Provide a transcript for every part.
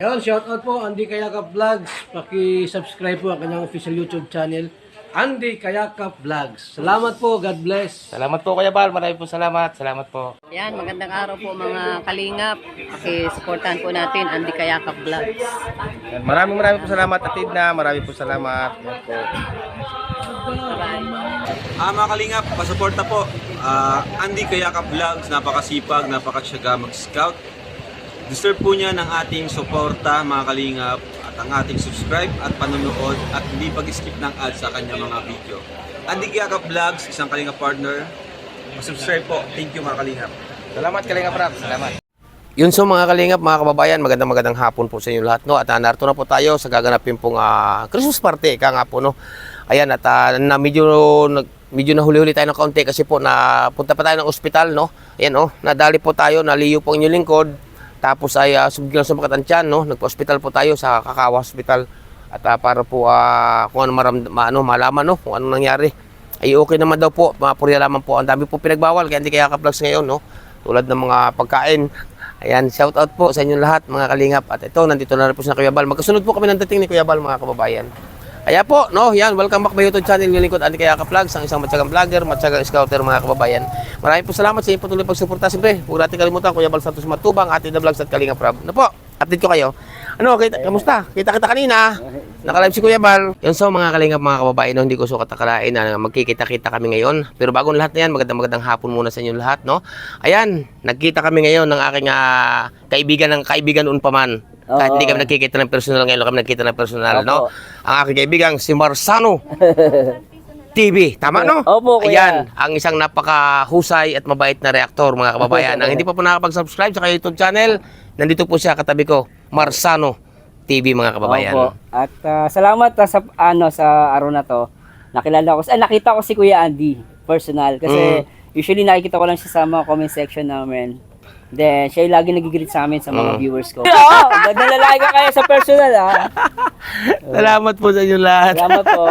Ayun, shoutout po Andy Kayakap Vlogs. Paki-subscribe po ang kanyang official YouTube channel, Andy Kayakap Vlogs. Salamat po, God bless. Salamat po Kuya Bal, maraming po salamat. Salamat po. Yan, magandang araw po mga kalingap. Paki-supportahan po natin Andy Kayakap Vlogs. Yan, maraming po salamat Atid na, maraming po salamat. Yan po. Mga kalingap, pasuporta po. Andy Kayakap Vlogs, napakasipag, napakasyaga mag-scout. Deserve po niya ng ating suporta mga kalingap at ang ating subscribe at panonood at hindi pag-skip ng ads sa kanya mga video. Andy Kayakap Vlogs, isang kalingap partner. Subscribe po. Thank you mga kalingap. Salamat Kalingap Rap, salamat. Yun so mga kalingap, mga kababayan, magandang hapon po sa inyo lahat, no? At narito na po tayo sa gaganapin pong Christmas party, ika nga po, no? Ayan, at na medyo na huli-huli tayo ng kaunti kasi po napunta pa tayo ng ospital, no? Ayan, oh, nadali po tayo, naliyo po ang inyong lingkod. Tapos ay biglang sumakit ang tiyan, no? Nagpa-hospital po tayo sa Kakawa Hospital. At para po kung ano malaman, no? Kung ano nangyari. Ay okay naman daw po, mapurialaman po. Ang dami po pinagbawal, kaya hindi Kayakap Vlogs ngayon, no? Tulad ng mga pagkain. Ayan, shout out po sa inyong lahat, mga kalingap. At ito, nandito na rin po si Kuya Bal. Magkasunod po kami ng dating ni Kuya Bal, mga kababayan. Kaya po, no, yan, welcome back sa YouTube channel ng lingkod Andy Kayakap Vlogs, ang isang matyagang vlogger, matyagang scouter, mga kababayan. Maraming po salamat sa inyong patuloy pagsuporta. Siyempre, huwag natin kalimutan, Kuya Bal Santos Matubang, Atid na Vlogs at Kalingap Rab. Ano po, update ko kayo. Ano, kamusta? Kita kanina. Nakalive si Kuya Bal. Yun so, mga kalingap, mga kababayan, no, hindi ko sukat akalain na magkikita-kita kami ngayon. Pero bagong lahat na yan, magandang hapon muna sa inyong lahat, no? Ayan, nagkita kami ngayon ng aking kaibigan noon pa man. Kahit hindi kami nagkikita ng personal ngayon, kami nagkita ng personal, no? Ang aking kaibigan, si Marsano TV, tama, no? Opo, kuya. Ayan, ang isang napakahusay at mabait na reaktor, mga kababayan. Ang hindi pa po nakapag-subscribe sa YouTube channel, nandito po siya katabi ko, Marsano TV, mga kababayan. Opo. At salamat sa araw na to. Nakita ko si Kuya Andy personal kasi usually nakikita ko lang siya sa mga comment section namin. Then, siya yung lagi nagigreet sa amin sa mga viewers ko. Oo, ganda lalaki ka kaya sa personal, ha? Salamat po sa inyo lahat. Salamat po.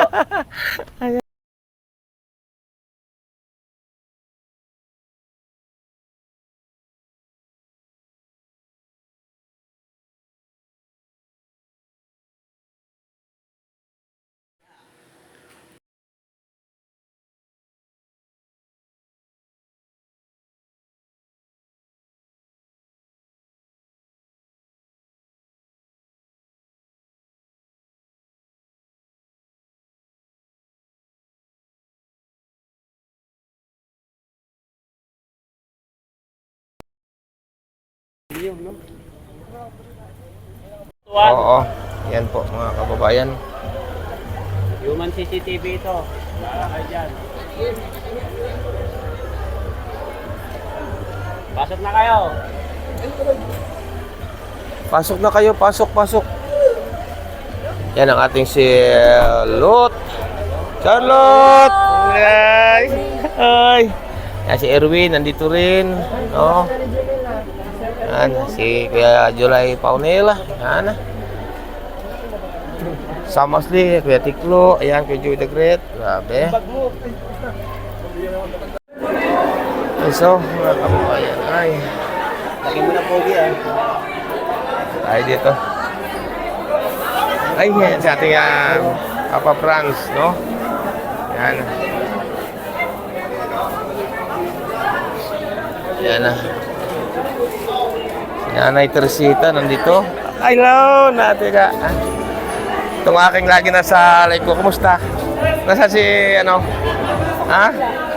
Oo, yan po, mga kababayan. Human CCTV ito. Para kayo dyan. Pasok na kayo. Pasok. Yan ang ating si Charlotte! Ay! Yan si Erwin, nandito rin. No? Yan, si Kuya July Paunela. Yan. Samasli, Kuya Tiklo. Ayan, Kuya Joey the Great. Grabe. So, mga kababayan. Ay. Lagi mo na pogi, ah. Tayo dito. Ay, yan sa ating Papa Franz, no? Yan. Yan na. Si Nanay Teresita nandito. Hello, natin ka. Itong aking lagi nasa live ko. Kumusta? Nasa si, ano? Ha?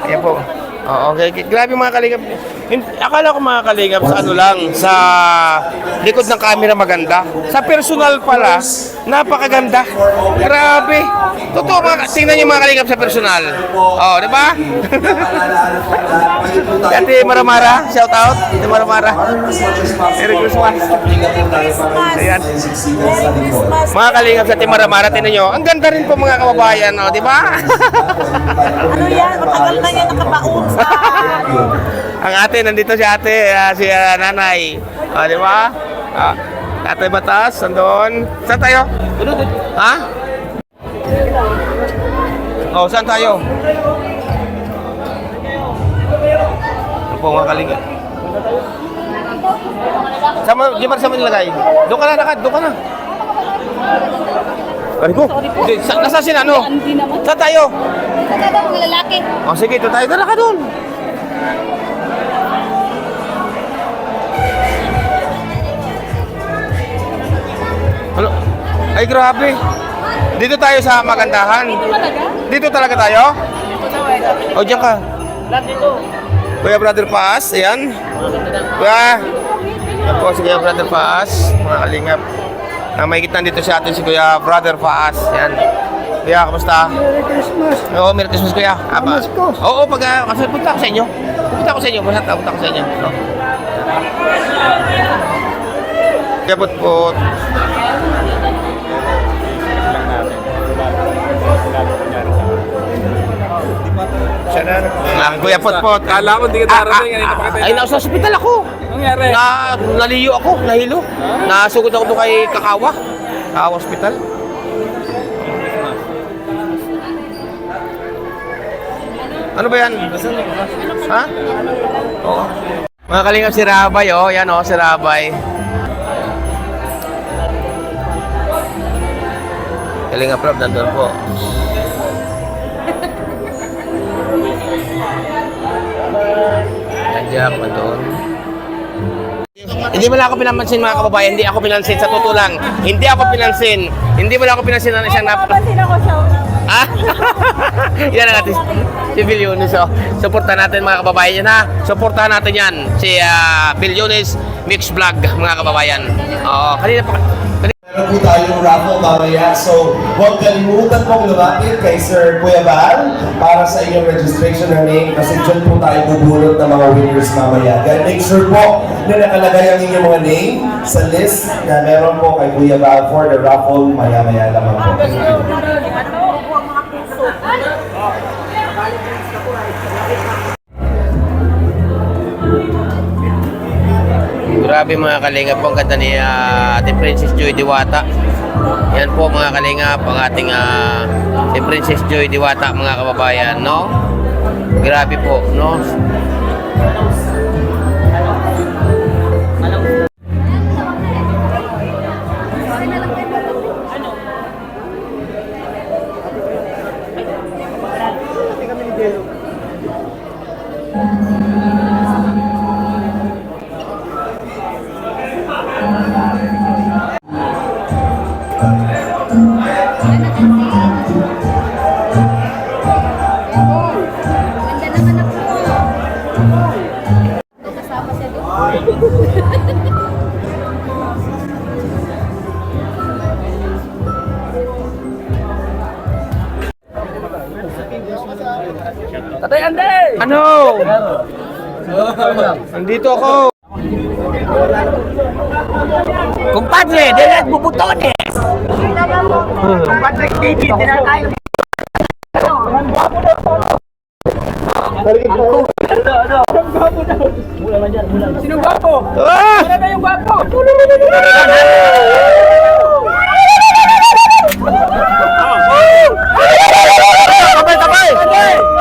Ayan po. Oo, okay. Grabe mga kalingap. Akala ko mga kalingap sa ano lang, sa likod ng camera maganda. Sa personal pala, napakaganda. Grabe. Totoo mga, tingnan niyo mga kalingap sa personal. Oh, di ba? Ate Maramara, shout out. Ate Maramara. Merry Christmas. Ayan. Mga kalingap sa Ate Maramara, tingnan niyo. Ang ganda rin po mga kababayan, no, di ba? Ano yan? Matagal na yan nakabaon sa... Ang ate, nandito si ate, si nanay. O, di ba? Ate Batas, nandun. Saan tayo? Ha? O, saan tayo? Ano po mga kalingap? Jimar, saan mo nilagay? Doon ka na, lakad. Doon ka na. Ay ko. Nasa sin ano? Saan tayo? Saka daw mga lalaki. Oh, sige, ito tayo. Tara ka doon. Ano? Ay, grabe. Dito tayo sa Magandahan. Dito talaga tayo? O, diyan ka. Kuya Brother Paas, ayan. Kuya. Yan po si Kuya Brother Paas, mga kalingap. May kita dito sa atin si Kuya Brother Paas. Yan. Kuya, kamusta? Merry Christmas. Oo, Merry Christmas, Kuya. Oo, kasi punta ako sa inyo. Punta ako sa inyo. Punta ako sa inyo. No? Kuya Putput. Kuya Putput. Kala ko hindi ka darating. Ay, nasa hospital ako. Nangyari? Naliyo ako, nahilo. Nasugod ako doon kay Kakawa. Kakawa Hospital. Ano ba yan? Ha? Oo. Mga kalingap, si Rabay, oh. Yan, oh, si Rabay. Kalingap Rob, nandun po. Jack, nandun. Hindi mo lang ako pinansin, mga kababayan. Hindi ako pinansin, sa totoo lang. Hindi ako pinansin. Hindi mo lang ako pinansin na siyang Napapansin ako siya. Ah? Yan ang ating si Bilyones. So, supportan natin mga kababayan yan, ha. Supportahan natin yan. Si Bilyones Mix Vlog, mga kababayan. Oo, kanina pa. Meron po tayong raffle mamaya, so huwag kalimutan pong lumapit kay Sir Kuya Val para sa inyong registration ng name kasi dyan po tayo bubulot ng mga winners mamaya. Kaya make sure po na nakalagay ang inyong mga name sa list na meron po kay Kuya Val for the raffle maya-maya lamang po. Thank you. Grabe mga kalingap po, ang ganda ni ating Princess Joy Diwata. Yan po mga kalingap, ang ating si Princess Joy Diwata, mga kababayan, no? Grabe po, no? Tatay Ande! Ano? Nandito ako. Kumpadre, dilat bubutones! Kumpadre TV, dilat tayo. Sino gwapo? Wala na yung gwapo!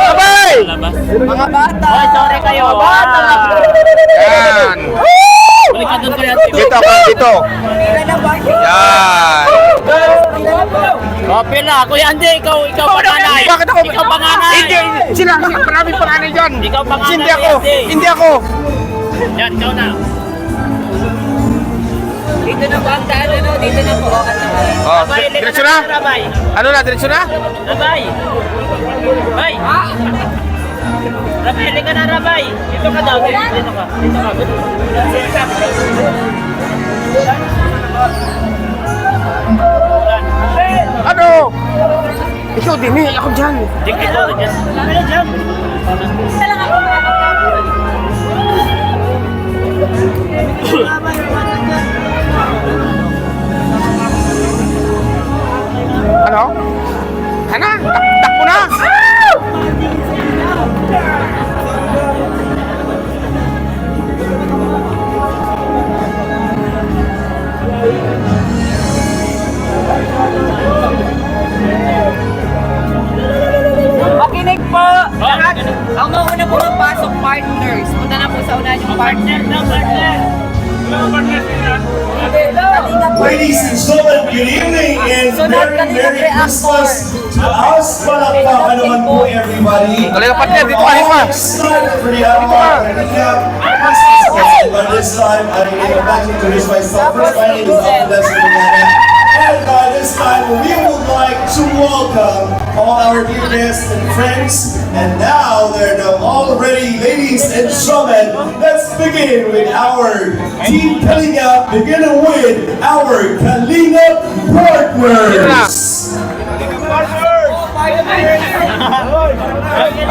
Sabay! Mga bata! Ay, sorry kayo! Mga bata! Yan! Dito ako, dito! Yan! Copy na! Kuya Ande, ikaw panganay! Bakit ako? Ikaw panganay! Hindi! Sila! Maraming panganay dyan! Ikaw panganay! Hindi ako! Hindi ako! Yan, ikaw na! Dito na po ang daan, ano? Dito na po. Oh, diretso na? Rabay! Ano na? Diretso na? Rabay! Rabay! Rabay, halika na, Rabay! Dito ka daw, dito ka. Dito ka. Ano? Ikaw din eh, ako dyan. Dito, dyan. Ano dyan? Isa lang ako. Ano? Ano? Takbo na! Makinig po! Ang mauna po magpasok, partners. Punta na po sa una yung partner. Ladies and gentlemen, good evening and Merry Christmas to us. Palakpakan naman po everybody. Kalinga partner, dito ka, dito ka. Excited for the But this time, I would like to introduce myself. First, my name is Alvin Leslie. And this time, we would like to welcome all our dear guests and friends. And now, they're all ready, ladies and gentlemen. Let's begin with our Team Kalinga, beginning with our Kalinga partners.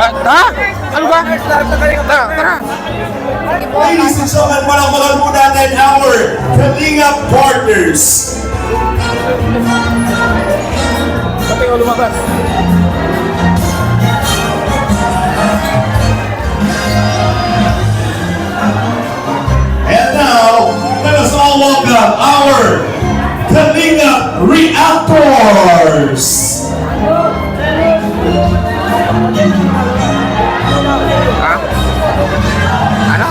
Ha? Ano ba? Tara. Ladies and gentlemen, malakpakan po natin our Kalinga partners. And now, let us all welcome our Kalinga Reactors. Ano?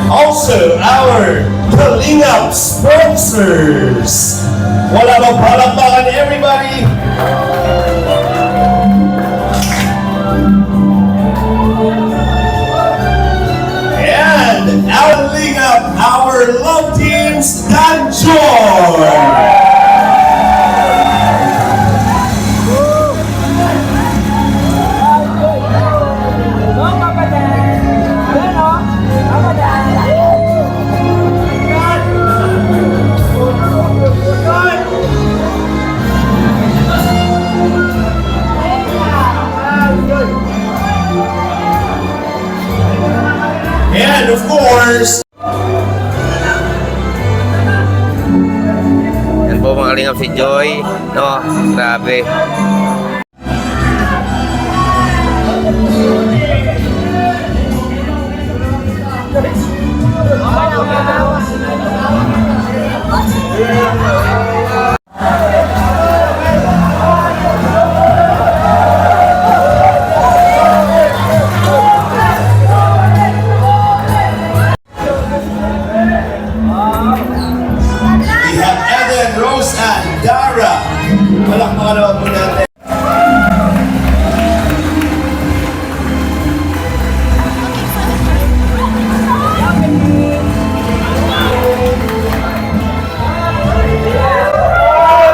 Also, our Kalinga sponsors. Wala bang palakpakan, everybody? And our Kalinga, our love teams, and joy. And of course, Yan po mga kalingap si Joy. No, grabe. we have Eden, Rose, and Dara. Palakpakan naman po natin.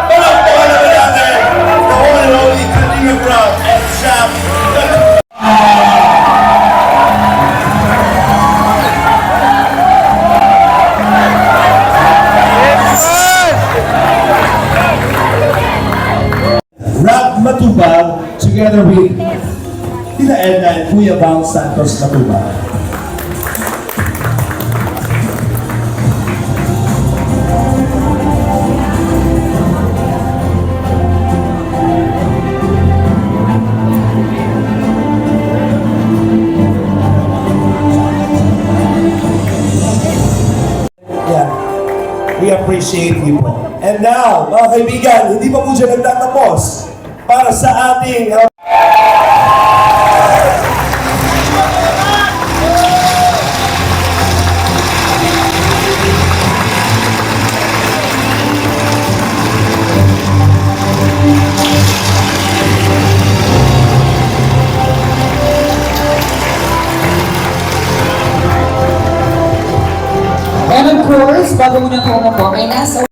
Palakpakan naman natin the one and only Kalinga Brown and Sham. Rob Matubang together with Tina Edna and Kuya Bang Santos Matubang. Yeah, we appreciate you po. And now, mga kaibigan, hindi pa po siya nagtatapos para sa ating And of course, bago muna po umupo, may nasa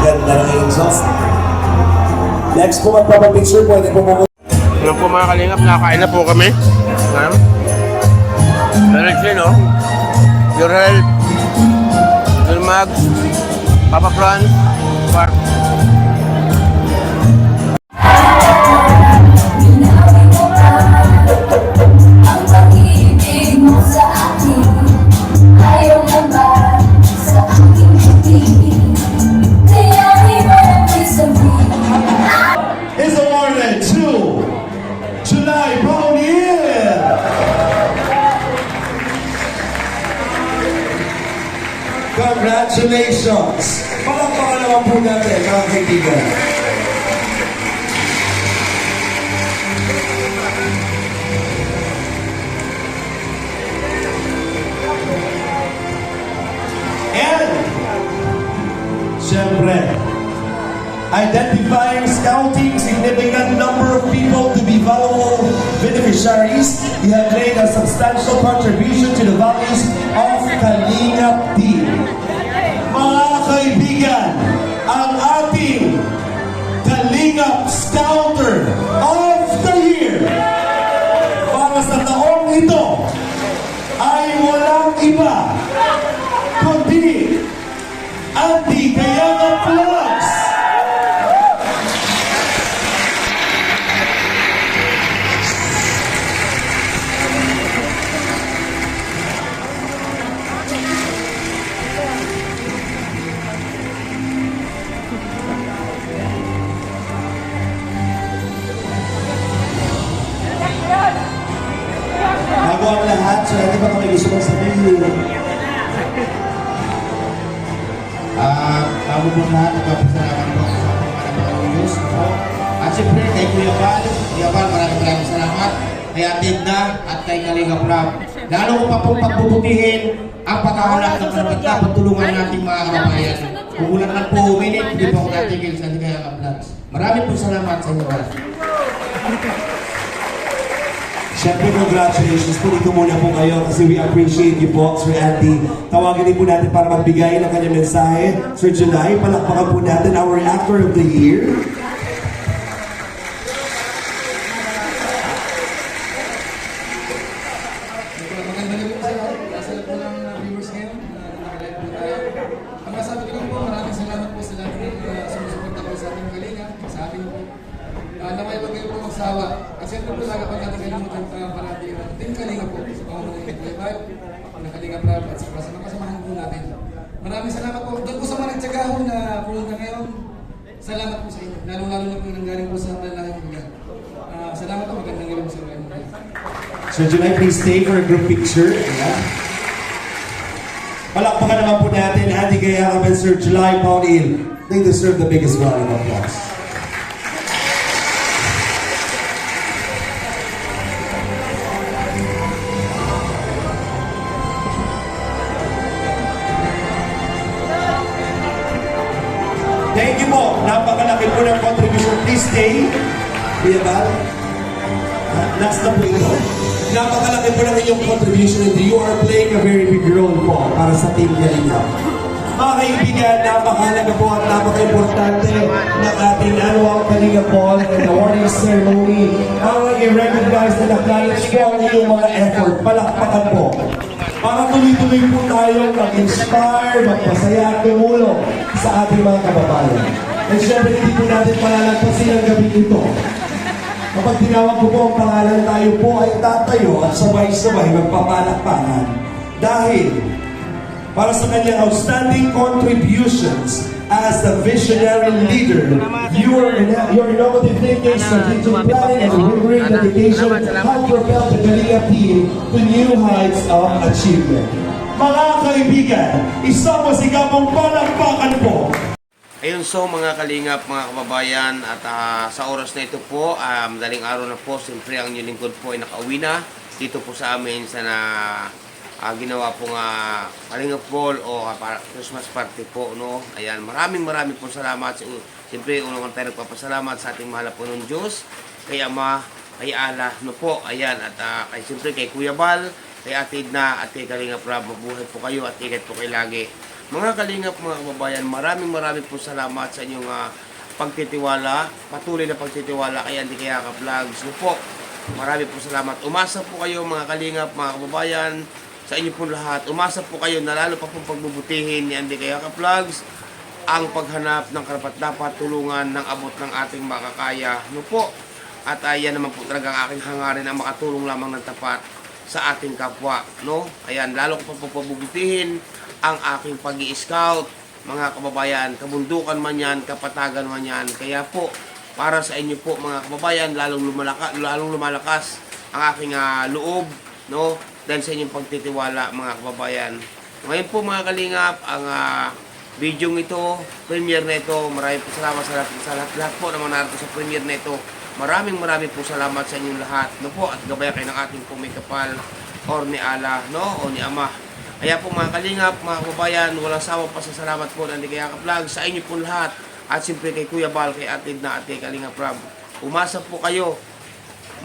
ganda ng angels. Next po magpapapicture, pwede po mo. Yan po mga kalingap, nakakain na po kami. Ngayon. Direction, no? Your Health, Mag, Papa Franz, Park. Congratulations! Palakpakan naman po natin, mga kaibigan. And, syempre, identifying scouting significant number of people to be valuable beneficiaries, you have made a substantial contribution to the values of Kalingap Team. Mga kaibigan, ang ating Kalingap Scouter of the Year para sa taong ito ay walang iba kundi Andy Kayakap Vlogs. Bago ang lahat, so hindi ba kami gusto mong sabihin? Bago po lahat, nagpapasalamat po sa ating mga Diyos po. At siyempre, kay Kuya Val, maraming salamat. Kay Atidna at kay Kalingap Rap. Lalo ko pa pong pagbubutihin ang pagkakaulak ng karapat na tulungan nating mga kababayan. Kung ulan lang po uminit, hindi po ako natigil sa ating Kalingap Vlogs. Maraming po salamat sa inyo. Siyempre, congratulations po. Dito muna po kayo kasi we appreciate you po, Sir Andy. Tawagin din po natin para magbigay ng kanyang mensahe. Sir July, palakpakan po natin our Actor of the Year. Magandang gabi po sa lahat. Sa lahat po ng viewers ngayon. Nakalive po tayo. Ang masabi ko lang po, maraming salamat po sa lahat na sumusuporta po sa ating Kalinga, sa ating na may wag kayo po magsawa. At siyempre po lagi pa natin kalimutan parati ang ating Kalinga po sa pamamunan ng Kuya Val, ng Kalinga Prab at sa kasamahan po natin. Maraming salamat po. Doon po sa mga nagtsagahon na pumunta ngayon, salamat po sa inyo. Lalo-lalo na po yung nanggaling po sa malalahing lugar. Salamat po. Magandang gabi po sa mga inyo. Sir July, please stay for a group picture. Ayan. Palakpakan naman po natin Andy Kayakap and Sir July Paulil. They deserve the biggest round of applause. Thank you po. Napakalaki po ng contribution. Please stay. Kuya Val. Last na po ito. Napakalaki po ng inyong contribution and you are playing a very big role po para sa Team Kalingap. Mga kaibigan, napakahalaga po at napaka-importante ng ating annual Kalingap Ball and awarding ceremony. Ang i-recognize na na-acknowledge po ang inyong mga effort. Palakpakan po. Para tuloy-tuloy po tayong mag-inspire, magpasaya at tumulong sa ating mga kababayan. And syempre, hindi po natin palalagpasin ang gabi ito. Kapag tinawag ko po ang pangalan, tayo po ay tatayo at sabay-sabay magpapalakpakan. Dahil para sa kanyang outstanding contributions as the visionary leader, your innovative thinking, strategic planning, and unwavering dedication have propelled the Kalingap team to new heights of achievement. Mga kaibigan, isang masigabong palakpakan po. Ayun, so mga kalingap, mga kababayan, at sa oras na ito po, madaling araw na po, siyempre ang inyong lingkod po ay nakauwi na dito po sa amin sa ginawa pong Kalingap Ball o Christmas party po, no? Ayan, maraming po salamat. Siyempre, unang tayo nagpapasalamat sa ating mahal po ng Diyos, kay Ama, kay Allah, no po, ayan, at siyempre kay Kuya Val, kay Ate Edna, at kay Kalingap Rab, mabuhay po kayo at ingat po kayo lagi. Mga kalingap, mga kababayan, maraming po salamat sa inyong pagtitiwala, patuloy na pagtitiwala kay Andy Kayakap Vlogs. No po, marami po salamat. Umasa po kayo mga kalingap, mga kababayan, sa inyo po lahat. Umasa po kayo na lalo pa pong pagbubutihin ni Andy Kayakap Vlogs ang paghanap ng karapat-dapat tulungan ng abot ng ating makakaya. No po, at yan naman po talaga ang aking hangarin ang makatulong lamang ng tapat sa ating kapwa. No? Ayan, lalo ko pa po pagbubutihin ang aking pag-i-scout, mga kababayan, kabundukan man yan, kapatagan man yan. Kaya po, para sa inyo po mga kababayan, lalong lumalakas ang aking loob, no? Dahil sa inyong pagtitiwala mga kababayan. Ngayon po mga kalingap, ang video ito, premiere na ito, maraming po salamat sa lahat po na mga narito sa premiere na ito. Maraming po salamat sa inyong lahat. No po, at gabayan kayo ng ating pong may kapal or ni Allah, no? O ni Ama. Kaya po mga kalingap, mga kababayan, walang sawa pa sa salamat po ng Andy Kayakap Vlog sa inyo po lahat. At siyempre kay Kuya Bal, kay Ate Edna at kay Kalingap Rob. Umasa po kayo,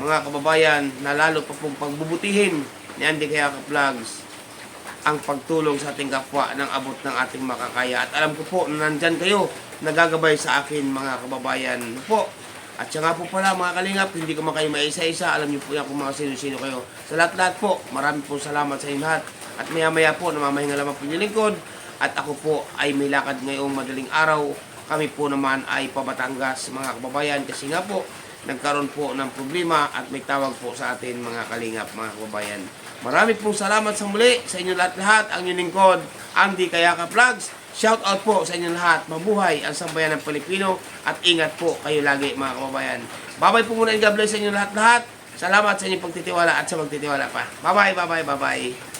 mga kababayan, na lalo pa pong pagbubutihin ni Andy Kayakap Vlogs ang pagtulong sa ating kapwa ng abot ng ating makakaya. At alam ko po na nandyan kayo, nagagabay sa akin mga kababayan. Ano po? At siya nga po pala mga kalingap, hindi ko man kayo maisa-isa. Alam niyo po yan kung mga sino-sino kayo. Sa lahat-lahat po, marami po salamat sa inyo lahat. At maya-maya po, namamahinga lamang po yung lingkod. At ako po ay may lakad ngayong madaling araw. Kami po naman ay pabatangas mga kababayan. Kasi nga po, nagkaroon po ng problema at may tawag po sa atin mga kalingap, mga kababayan. Marami pong salamat sa muli sa inyo lahat-lahat. Ang inyong lingkod, Andy Kayakap Vlogs. Shout out po sa inyo lahat. Mabuhay ang sambayan ng Pilipino at ingat po kayo lagi mga kababayan. Bye-bye po muna and God bless sa inyo lahat-lahat. Salamat sa inyong pagtitiwala at sa magtitiwala pa. Bye-bye.